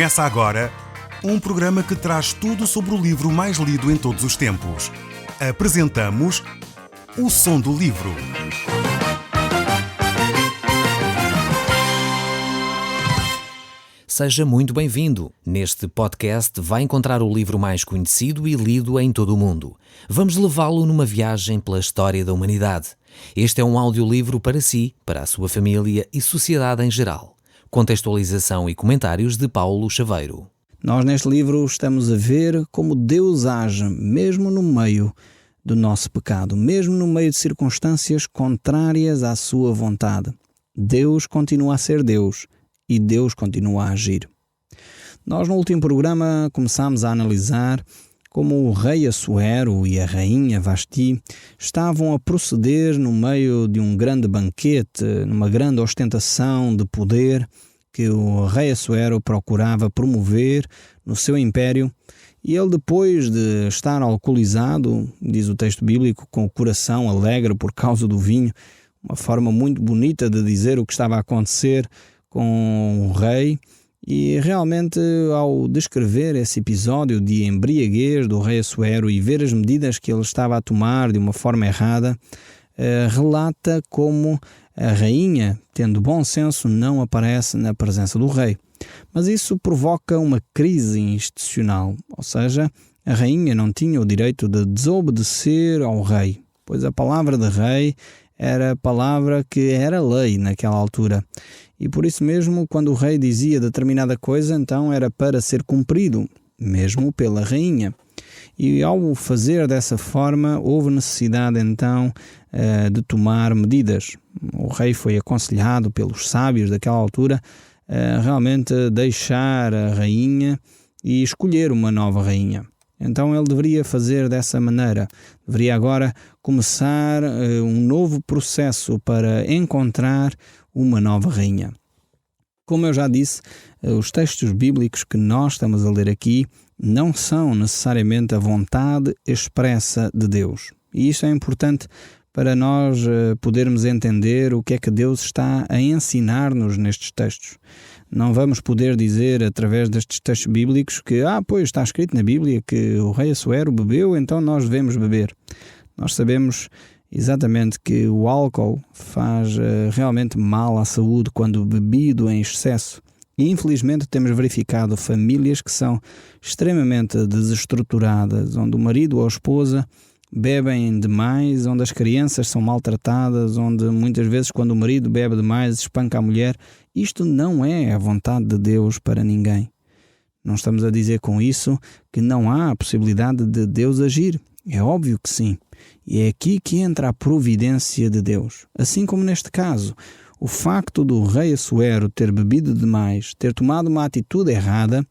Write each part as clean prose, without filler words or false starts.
Começa agora um programa que traz tudo sobre o livro mais lido em todos os tempos. Apresentamos O Som do Livro. Seja muito bem-vindo. Neste podcast vai encontrar o livro mais conhecido e lido em todo o mundo. Vamos levá-lo numa viagem pela história da humanidade. Este é um audiolivro para si, para a sua família e sociedade em geral. Contextualização e comentários de Paulo Chaveiro. Nós neste livro estamos a ver como Deus age, mesmo no meio do nosso pecado, mesmo no meio de circunstâncias contrárias à sua vontade. Deus continua a ser Deus e Deus continua a agir. Nós no último programa começámos a analisar como o rei Assuero e a rainha Vasti estavam a proceder no meio de um grande banquete, numa grande ostentação de poder que o rei Assuero procurava promover no seu império, e ele, depois de estar alcoolizado, diz o texto bíblico, com o coração alegre por causa do vinho, uma forma muito bonita de dizer o que estava a acontecer com o rei. E realmente, ao descrever esse episódio de embriaguez do rei Assuero e ver as medidas que ele estava a tomar de uma forma errada, relata como a rainha, tendo bom senso, não aparece na presença do rei. Mas isso provoca uma crise institucional, ou seja, a rainha não tinha o direito de desobedecer ao rei, pois a palavra de rei era a palavra que era lei naquela altura. E por isso mesmo, quando o rei dizia determinada coisa, então era para ser cumprido, mesmo pela rainha. E ao fazer dessa forma, houve necessidade então de tomar medidas. O rei foi aconselhado pelos sábios daquela altura a realmente deixar a rainha e escolher uma nova rainha. Então ele deveria fazer dessa maneira. Deveria agora começar um novo processo para encontrar uma nova rainha. Como eu já disse, os textos bíblicos que nós estamos a ler aqui não são necessariamente a vontade expressa de Deus. E isto é importante para nós podermos entender o que é que Deus está a ensinar-nos nestes textos. Não vamos poder dizer através destes textos bíblicos que, pois está escrito na Bíblia que o rei Assuero bebeu, então nós devemos beber. Nós sabemos exatamente que o álcool faz realmente mal à saúde quando bebido em excesso. E infelizmente temos verificado famílias que são extremamente desestruturadas, onde o marido ou a esposa bebem demais, onde as crianças são maltratadas, onde muitas vezes quando o marido bebe demais espanca a mulher. Isto não é a vontade de Deus para ninguém. Não estamos a dizer com isso que não há a possibilidade de Deus agir. É óbvio que sim. E é aqui que entra a providência de Deus. Assim como neste caso, o facto do rei Assuero ter bebido demais, ter tomado uma atitude errada,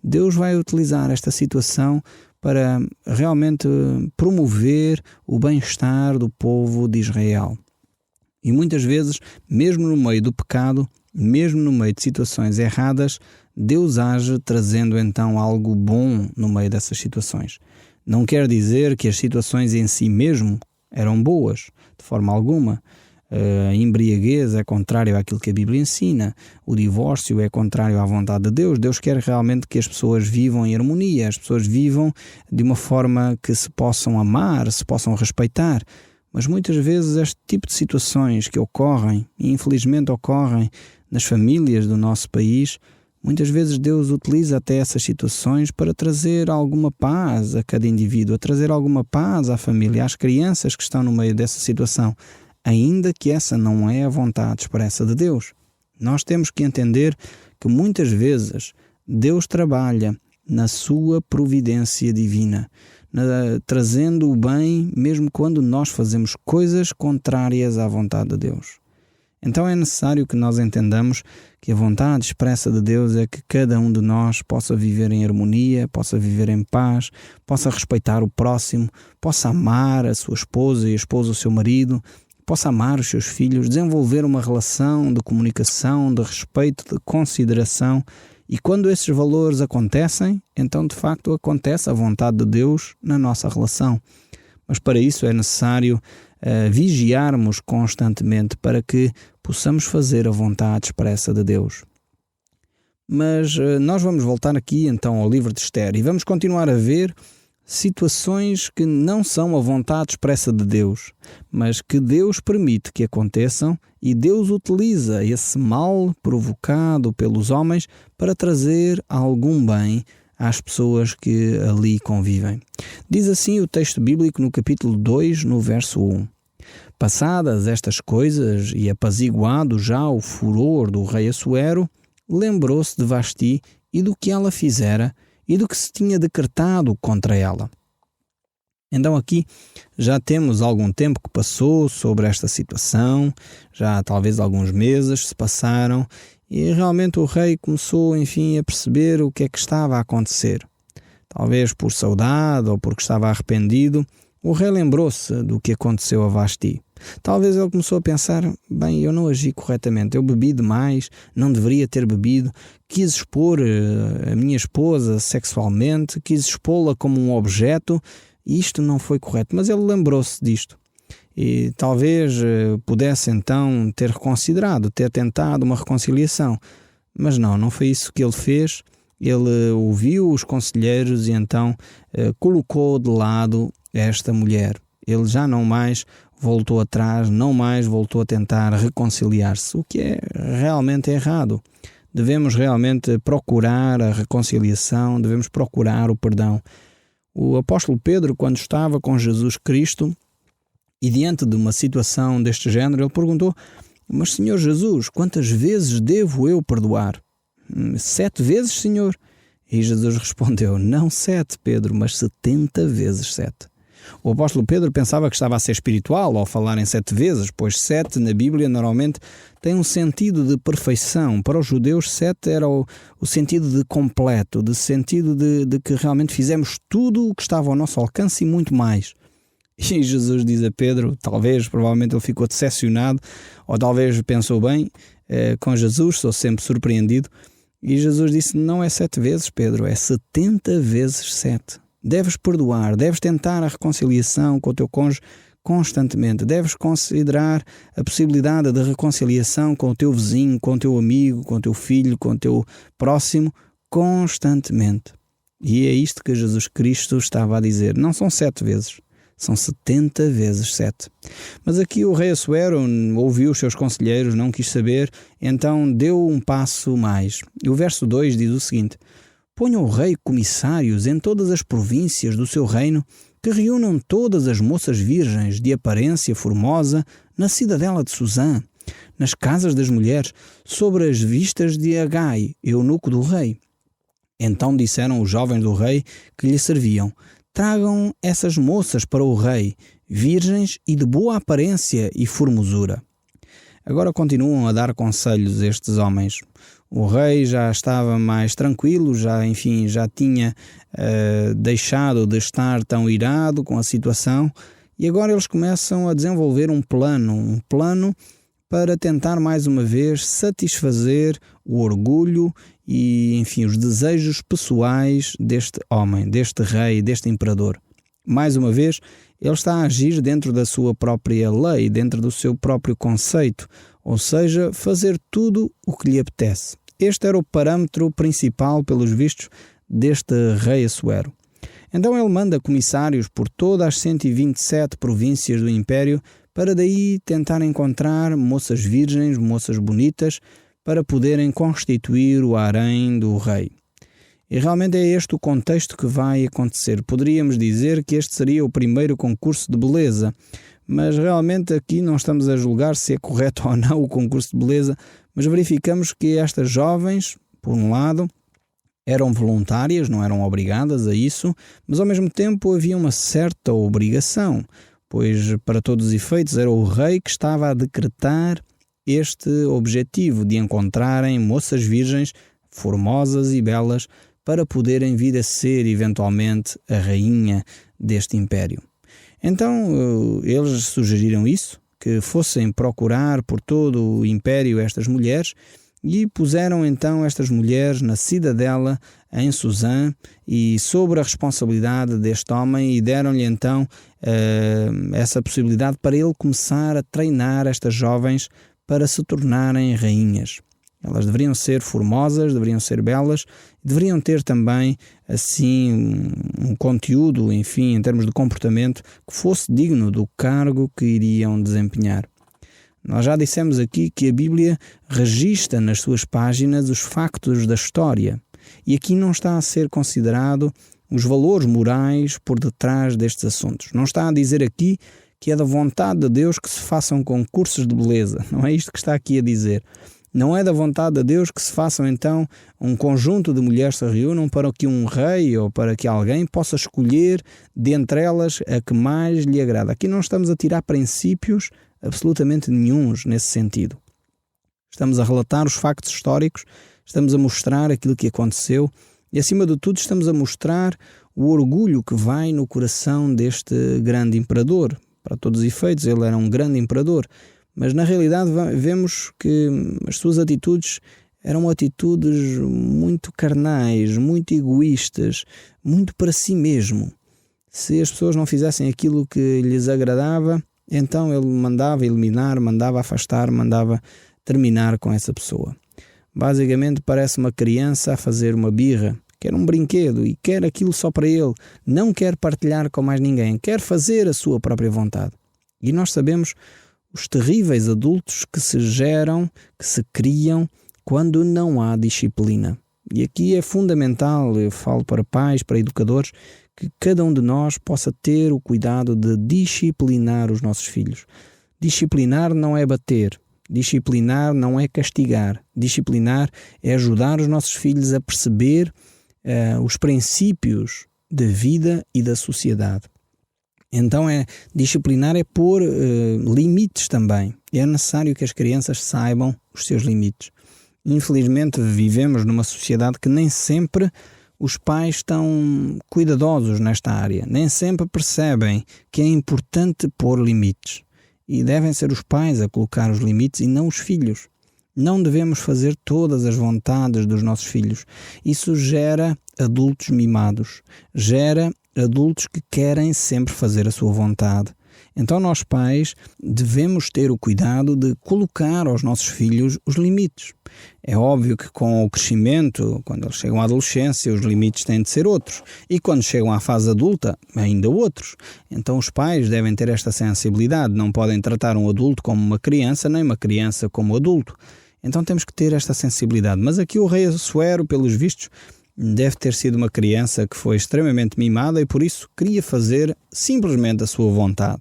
Deus vai utilizar esta situação para realmente promover o bem-estar do povo de Israel. E muitas vezes, mesmo no meio do pecado, mesmo no meio de situações erradas, Deus age trazendo então algo bom no meio dessas situações. Não quer dizer que as situações em si mesmo eram boas, de forma alguma. A embriaguez é contrário àquilo que a Bíblia ensina. O divórcio é contrário à vontade de Deus. Deus quer realmente que as pessoas vivam em harmonia, as pessoas vivam de uma forma que se possam amar, se possam respeitar. Mas muitas vezes este tipo de situações que ocorrem, e infelizmente ocorrem nas famílias do nosso país, muitas vezes Deus utiliza até essas situações para trazer alguma paz a cada indivíduo, a trazer alguma paz à família, às crianças que estão no meio dessa situação, ainda que essa não é a vontade expressa de Deus. Nós temos que entender que muitas vezes Deus trabalha na sua providência divina, trazendo o bem mesmo quando nós fazemos coisas contrárias à vontade de Deus. Então é necessário que nós entendamos que a vontade expressa de Deus é que cada um de nós possa viver em harmonia, possa viver em paz, possa respeitar o próximo, possa amar a sua esposa e a esposa o seu marido, possa amar os seus filhos, desenvolver uma relação de comunicação, de respeito, de consideração. E quando esses valores acontecem, então de facto acontece a vontade de Deus na nossa relação. Mas para isso é necessário vigiarmos constantemente para que possamos fazer a vontade expressa de Deus. Mas nós vamos voltar aqui então ao livro de Esther e vamos continuar a ver situações que não são a vontade expressa de Deus, mas que Deus permite que aconteçam e Deus utiliza esse mal provocado pelos homens para trazer algum bem às pessoas que ali convivem. Diz assim o texto bíblico no capítulo 2, no verso 1. Passadas estas coisas e apaziguado já o furor do rei Assuero, lembrou-se de Vasti e do que ela fizera e do que se tinha decretado contra ela. Então aqui já temos algum tempo que passou sobre esta situação, já talvez alguns meses se passaram e realmente o rei começou, enfim, a perceber o que é que estava a acontecer. Talvez por saudade ou porque estava arrependido, o rei lembrou-se do que aconteceu a Vasti. Talvez ele começou a pensar, bem, eu não agi corretamente, eu bebi demais, não deveria ter bebido, quis expor a minha esposa sexualmente, quis expô-la como um objeto, e isto não foi correto. Mas ele lembrou-se disto. E talvez pudesse então ter reconsiderado, ter tentado uma reconciliação. Mas não foi isso que ele fez. Ele ouviu os conselheiros e então colocou de lado esta mulher. Ele já não mais voltou atrás, não mais voltou a tentar reconciliar-se, o que é realmente errado. Devemos realmente procurar a reconciliação, devemos procurar o perdão. O apóstolo Pedro, quando estava com Jesus Cristo e diante de uma situação deste género, ele perguntou: mas Senhor Jesus, quantas vezes devo eu perdoar? 7 vezes, Senhor? E Jesus respondeu: não 7, Pedro, mas 70 vezes 7. O apóstolo Pedro pensava que estava a ser espiritual ao falar em 7 vezes, pois 7 na Bíblia normalmente tem um sentido de perfeição. Para os judeus 7 era o sentido de completo, de sentido de que realmente fizemos tudo o que estava ao nosso alcance e muito mais. E Jesus diz a Pedro, provavelmente ele ficou decepcionado, ou talvez pensou bem, com Jesus sou sempre surpreendido, e Jesus disse: não é 7 vezes, Pedro, é 70 vezes 7. Deves perdoar, deves tentar a reconciliação com o teu cônjuge constantemente. Deves considerar a possibilidade de reconciliação com o teu vizinho, com o teu amigo, com o teu filho, com o teu próximo, constantemente. E é isto que Jesus Cristo estava a dizer. Não são 7 vezes, são 70 vezes 7. Mas aqui o rei Assuero ouviu os seus conselheiros, não quis saber, então deu um passo mais. E o verso 2 diz o seguinte: ponha o rei comissários em todas as províncias do seu reino, que reúnam todas as moças virgens de aparência formosa na cidadela de Susã, nas casas das mulheres, sobre as vistas de Agai, eunuco do rei. Então disseram os jovens do rei que lhe serviam: tragam essas moças para o rei, virgens e de boa aparência e formosura. Agora continuam a dar conselhos estes homens. O rei já estava mais tranquilo, já tinha deixado de estar tão irado com a situação, e agora eles começam a desenvolver um plano para tentar mais uma vez satisfazer o orgulho e, os desejos pessoais deste homem, deste rei, deste imperador. Mais uma vez, ele está a agir dentro da sua própria lei, dentro do seu próprio conceito, ou seja, fazer tudo o que lhe apetece. Este era o parâmetro principal, pelos vistos, deste rei Assuero. Então ele manda comissários por todas as 127 províncias do império para daí tentar encontrar moças virgens, moças bonitas, para poderem constituir o harém do rei. E realmente é este o contexto que vai acontecer. Poderíamos dizer que este seria o primeiro concurso de beleza, mas realmente aqui não estamos a julgar se é correto ou não o concurso de beleza, mas verificamos que estas jovens, por um lado, eram voluntárias, não eram obrigadas a isso, mas ao mesmo tempo havia uma certa obrigação, pois para todos os efeitos era o rei que estava a decretar este objetivo de encontrarem moças virgens formosas e belas para poderem vir a ser eventualmente a rainha deste império. Então eles sugeriram isso, que fossem procurar por todo o império estas mulheres, e puseram então estas mulheres na cidadela em Susã e sobre a responsabilidade deste homem, e deram-lhe então essa possibilidade para ele começar a treinar estas jovens para se tornarem rainhas. Elas deveriam ser formosas, deveriam ser belas, deveriam ter também, assim, um conteúdo, enfim, em termos de comportamento, que fosse digno do cargo que iriam desempenhar. Nós já dissemos aqui que a Bíblia registra nas suas páginas os factos da história. E aqui não está a ser considerado os valores morais por detrás destes assuntos. Não está a dizer aqui que é da vontade de Deus que se façam concursos de beleza. Não é isto que está aqui a dizer. Não é da vontade de Deus que se façam, então, um conjunto de mulheres se reúnam para que um rei ou para que alguém possa escolher dentre elas a que mais lhe agrada. Aqui não estamos a tirar princípios absolutamente nenhuns nesse sentido. Estamos a relatar os factos históricos, estamos a mostrar aquilo que aconteceu e, acima de tudo, estamos a mostrar o orgulho que vai no coração deste grande imperador. Para todos os efeitos, ele era um grande imperador. Mas, na realidade, vemos que as suas atitudes eram atitudes muito carnais, muito egoístas, muito para si mesmo. Se as pessoas não fizessem aquilo que lhes agradava, então ele mandava eliminar, mandava afastar, mandava terminar com essa pessoa. Basicamente, parece uma criança a fazer uma birra. Quer um brinquedo e quer aquilo só para ele. Não quer partilhar com mais ninguém. Quer fazer a sua própria vontade. E nós sabemos os terríveis adultos que se geram, que se criam quando não há disciplina. E aqui é fundamental, eu falo para pais, para educadores, que cada um de nós possa ter o cuidado de disciplinar os nossos filhos. Disciplinar não é bater, disciplinar não é castigar, disciplinar é ajudar os nossos filhos a perceber os princípios da vida e da sociedade. Então, disciplinar é pôr limites também. É necessário que as crianças saibam os seus limites. Infelizmente, vivemos numa sociedade que nem sempre os pais estão cuidadosos nesta área. Nem sempre percebem que é importante pôr limites. E devem ser os pais a colocar os limites e não os filhos. Não devemos fazer todas as vontades dos nossos filhos. Isso gera adultos mimados. Gera adultos que querem sempre fazer a sua vontade. Então nós pais devemos ter o cuidado de colocar aos nossos filhos os limites. É óbvio que com o crescimento, quando eles chegam à adolescência, os limites têm de ser outros. E quando chegam à fase adulta, ainda outros. Então os pais devem ter esta sensibilidade. Não podem tratar um adulto como uma criança, nem uma criança como adulto. Então temos que ter esta sensibilidade. Mas aqui o rei Assuero, pelos vistos, deve ter sido uma criança que foi extremamente mimada e por isso queria fazer simplesmente a sua vontade.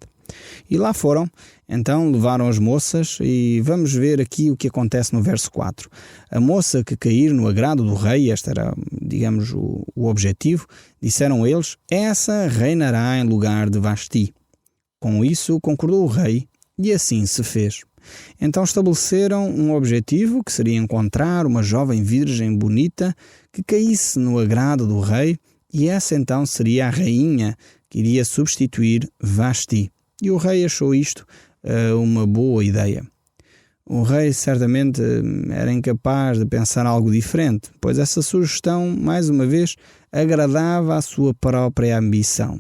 E lá foram, então levaram as moças e vamos ver aqui o que acontece no verso 4. A moça que cair no agrado do rei, este era, digamos, o objetivo, disseram eles, essa reinará em lugar de Vasti. Com isso concordou o rei e assim se fez. Então estabeleceram um objetivo que seria encontrar uma jovem virgem bonita que caísse no agrado do rei e essa então seria a rainha que iria substituir Vasti. E o rei achou isto uma boa ideia. O rei certamente era incapaz de pensar algo diferente, pois essa sugestão, mais uma vez, agradava à sua própria ambição.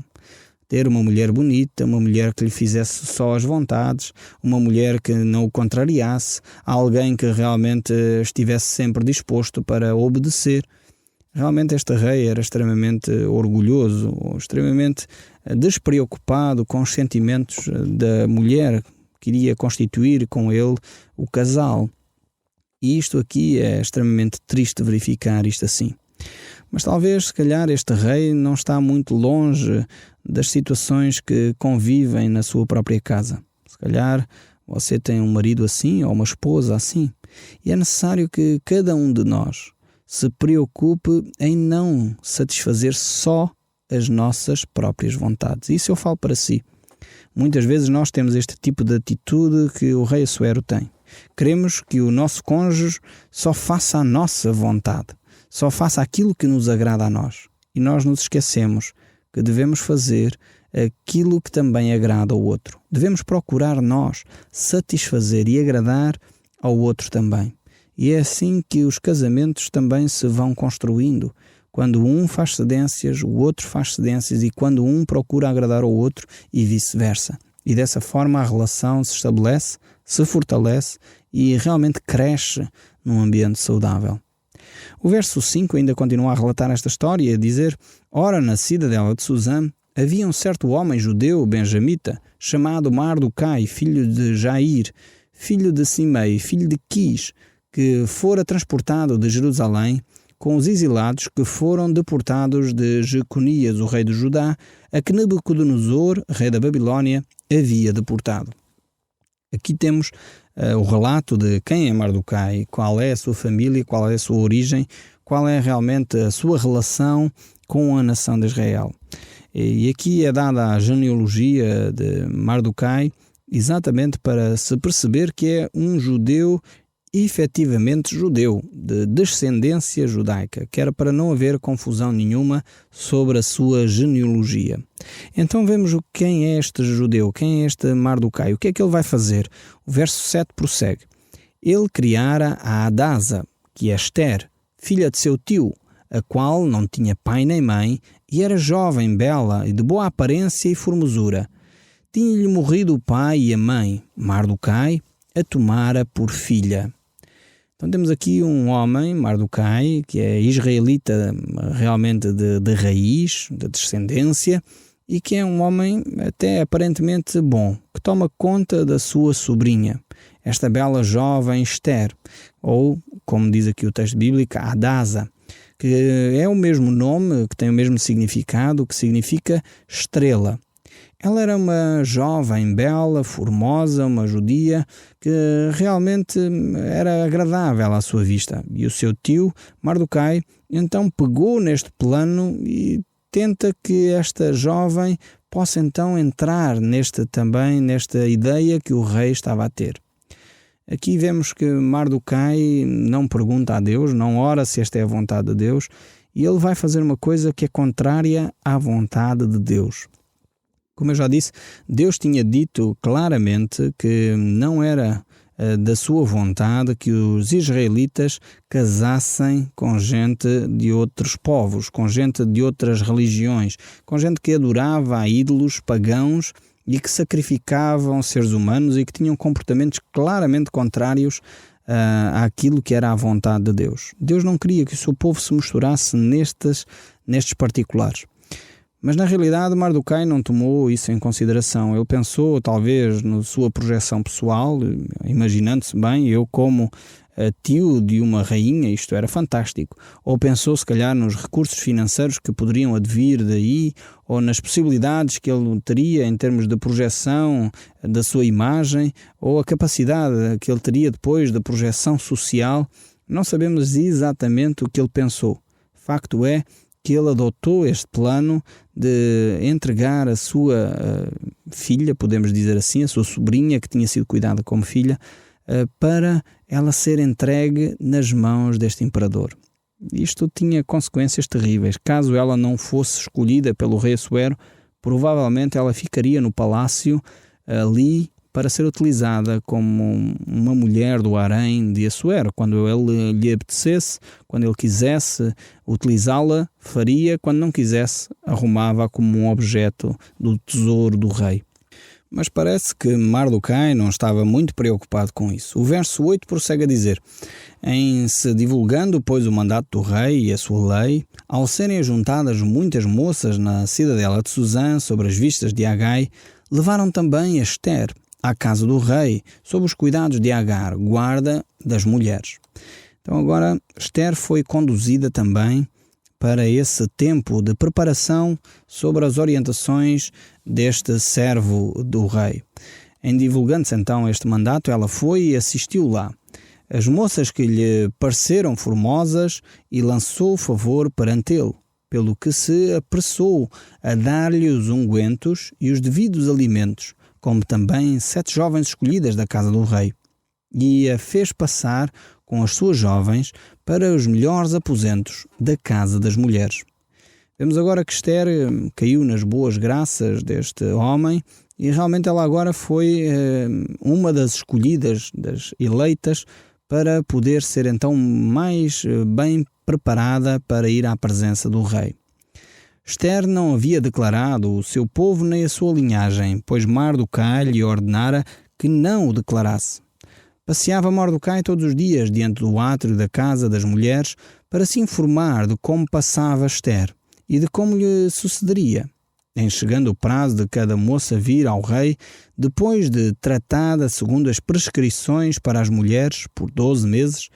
Ter uma mulher bonita, uma mulher que lhe fizesse só as vontades, uma mulher que não o contrariasse, alguém que realmente estivesse sempre disposto para obedecer. Realmente este rei era extremamente orgulhoso, extremamente despreocupado com os sentimentos da mulher que iria constituir com ele o casal. E isto aqui é extremamente triste verificar isto assim. Mas talvez, se calhar, este rei não está muito longe das situações que convivem na sua própria casa. Se calhar você tem um marido assim ou uma esposa assim. E é necessário que cada um de nós se preocupe em não satisfazer só as nossas próprias vontades. Isso eu falo para si. Muitas vezes nós temos este tipo de atitude que o rei Assuero tem. Queremos que o nosso cônjuge só faça a nossa vontade, só faça aquilo que nos agrada a nós. E nós nos esquecemos que devemos fazer aquilo que também agrada ao outro. Devemos procurar nós satisfazer e agradar ao outro também. E é assim que os casamentos também se vão construindo. Quando um faz cedências, o outro faz cedências e quando um procura agradar ao outro e vice-versa. E dessa forma a relação se estabelece, se fortalece e realmente cresce num ambiente saudável. O verso 5 ainda continua a relatar esta história e a dizer: Ora, na cidadela de Susã, havia um certo homem judeu benjamita, chamado Mardokai, filho de Jair, filho de Simei, filho de Quis, que fora transportado de Jerusalém com os exilados que foram deportados de Jeconias, o rei de Judá, a que Nabucodonosor, rei da Babilónia, havia deportado. Aqui temos o relato de quem é Mardokai, qual é a sua família, qual é a sua origem, qual é realmente a sua relação com a nação de Israel. E aqui é dada a genealogia de Mardokai exatamente para se perceber que é um judeu efetivamente judeu, de descendência judaica, que era para não haver confusão nenhuma sobre a sua genealogia. Então vemos quem é este judeu, quem é este Mardokai, o que é que ele vai fazer? O verso 7 prossegue. Ele criara a Hadasa, que é Ester, filha de seu tio, a qual não tinha pai nem mãe, e era jovem, bela e de boa aparência e formosura. Tinha-lhe morrido o pai e a mãe, Mardokai a tomara por filha. Então temos aqui um homem, Mardokai, que é israelita realmente de raiz, de descendência, e que é um homem até aparentemente bom, que toma conta da sua sobrinha, esta bela jovem Ester, ou, como diz aqui o texto bíblico, Hadasa, que é o mesmo nome, que tem o mesmo significado, que significa estrela. Ela era uma jovem, bela, formosa, uma judia, que realmente era agradável à sua vista. E o seu tio, Mardokai, então pegou neste plano e tenta que esta jovem possa então entrar nesta ideia que o rei estava a ter. Aqui vemos que Mardokai não pergunta a Deus, não ora se esta é a vontade de Deus, e ele vai fazer uma coisa que é contrária à vontade de Deus. Como eu já disse, Deus tinha dito claramente que não era da sua vontade que os israelitas casassem com gente de outros povos, com gente de outras religiões, com gente que adorava a ídolos pagãos e que sacrificavam seres humanos e que tinham comportamentos claramente contrários àquilo que era a vontade de Deus. Deus não queria que o seu povo se misturasse nestes particulares. Mas na realidade Mardokai não tomou isso em consideração. Ele pensou talvez na sua projeção pessoal, imaginando-se bem, eu como tio de uma rainha, isto era fantástico. Ou pensou se calhar nos recursos financeiros que poderiam advir daí, ou nas possibilidades que ele teria em termos de projeção da sua imagem, ou a capacidade que ele teria depois da projeção social. Não sabemos exatamente o que ele pensou. Facto é que ele adotou este plano de entregar a sua filha, podemos dizer assim, a sua sobrinha, que tinha sido cuidada como filha, para ela ser entregue nas mãos deste imperador. Isto tinha consequências terríveis. Caso ela não fosse escolhida pelo rei Assuero, provavelmente ela ficaria no palácio ali para ser utilizada como uma mulher do harém de Assuero. Quando ele lhe apetecesse, quando ele quisesse utilizá-la, faria. Quando não quisesse, arrumava como um objeto do tesouro do rei. Mas parece que Mardokai não estava muito preocupado com isso. O verso 8 prossegue a dizer: em se divulgando, pois, o mandato do rei e a sua lei, ao serem ajuntadas muitas moças na cidadela de Susã, sobre as vistas de Agai, levaram também a Ester à casa do rei, sob os cuidados de Agar, guarda das mulheres. Então agora Ester foi conduzida também para esse tempo de preparação sobre as orientações deste servo do rei. Em divulgando-se então este mandato, ela foi e assistiu lá. As moças que lhe pareceram formosas e lançou favor perante ele, pelo que se apressou a dar-lhe os ungüentos e os devidos alimentos, como também 7 jovens escolhidas da casa do rei, e a fez passar com as suas jovens para os melhores aposentos da casa das mulheres. Vemos agora que Ester caiu nas boas graças deste homem e realmente ela agora foi uma das escolhidas, das eleitas, para poder ser então mais bem preparada para ir à presença do rei. Ester não havia declarado o seu povo nem a sua linhagem, pois Mardokai lhe ordenara que não o declarasse. Passeava Mordecai todos os dias diante do átrio da casa das mulheres para se informar de como passava Ester e de como lhe sucederia. Em chegando o prazo de cada moça vir ao rei, depois de tratada segundo as prescrições para as mulheres por 12 meses,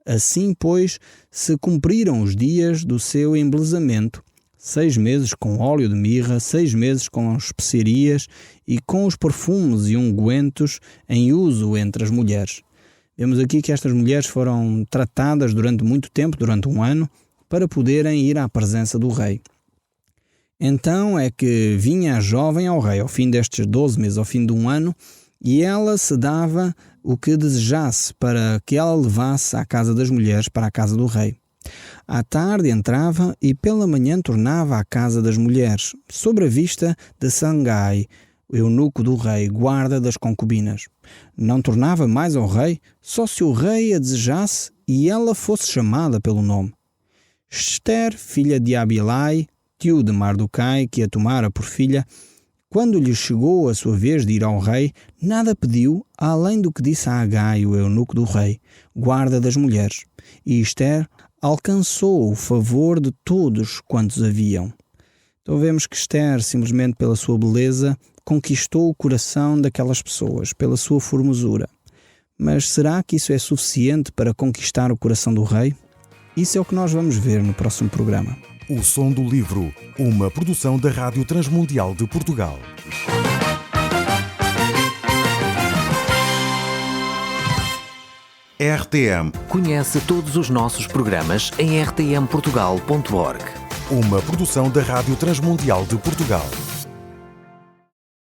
assim, pois, se cumpriram os dias do seu embelezamento, 6 meses com óleo de mirra, 6 meses com especiarias e com os perfumes e ungüentos em uso entre as mulheres. Vemos aqui que estas mulheres foram tratadas durante muito tempo, durante um ano, para poderem ir à presença do rei. Então é que vinha a jovem ao rei, ao fim destes 12 meses, ao fim de um ano, e ela se dava o que desejasse para que ela levasse à casa das mulheres, para a casa do rei. À tarde entrava e pela manhã tornava à casa das mulheres, sobre a vista de Sangai, o eunuco do rei, guarda das concubinas. Não tornava mais ao rei, só se o rei a desejasse e ela fosse chamada pelo nome. Ester, filha de Abilai, tio de Mardocai, que a tomara por filha, quando lhe chegou a sua vez de ir ao rei, nada pediu, além do que disse a Agai, o eunuco do rei, guarda das mulheres. E Ester alcançou o favor de todos quantos haviam. Então vemos que Ester, simplesmente pela sua beleza, conquistou o coração daquelas pessoas, pela sua formosura. Mas será que isso é suficiente para conquistar o coração do rei? Isso é o que nós vamos ver no próximo programa. O Som do Livro, uma produção da Rádio Transmundial de Portugal. RTM. Conhece todos os nossos programas em rtmportugal.org. Uma produção da Rádio Transmundial de Portugal.